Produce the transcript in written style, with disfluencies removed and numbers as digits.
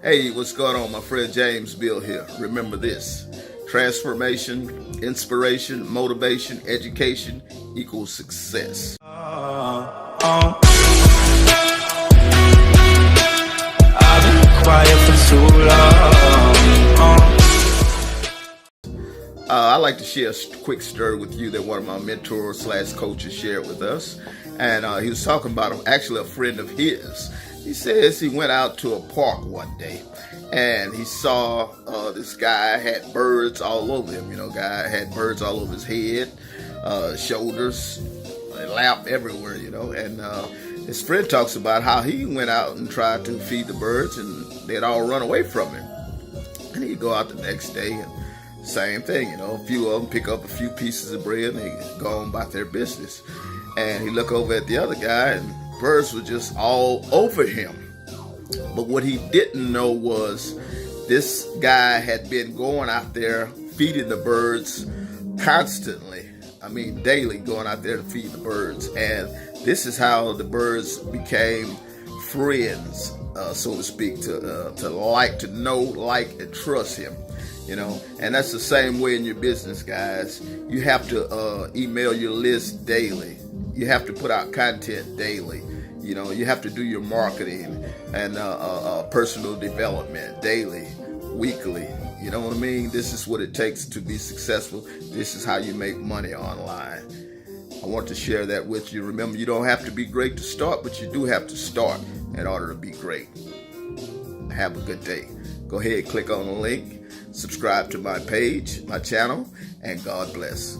Hey, what's going on? My friend James Bill here. Remember this: transformation, inspiration, motivation, education equals success. I've been quiet for too long. I'd like to share a quick story with you that one of my mentors / coaches shared with us. And he was talking about actually a friend of his. He says he went out to a park one day and he saw this guy had birds all over him. Guy had birds all over his head, shoulders, lap, everywhere, And his friend talks about how he went out and tried to feed the birds and they'd all run away from him. And he'd go out the next day and same thing, a few of them pick up a few pieces of bread and they go on about their business. And he looked over at the other guy and birds were just all over him. But what he didn't know was this guy had been going out there feeding the birds constantly. Daily going out there to feed the birds. And this is how the birds became friends, so to speak, to like, to know, like, and trust him. And that's the same way in your business, guys. You have to email your list daily. You have to put out content daily. You have to do your marketing and personal development daily, weekly. You know what I mean? This is what it takes to be successful. This is how you make money online. I want to share that with you. Remember, you don't have to be great to start, but you do have to start in order to be great. Have a good day. Go ahead, click on the link, subscribe to my page, my channel, and God bless.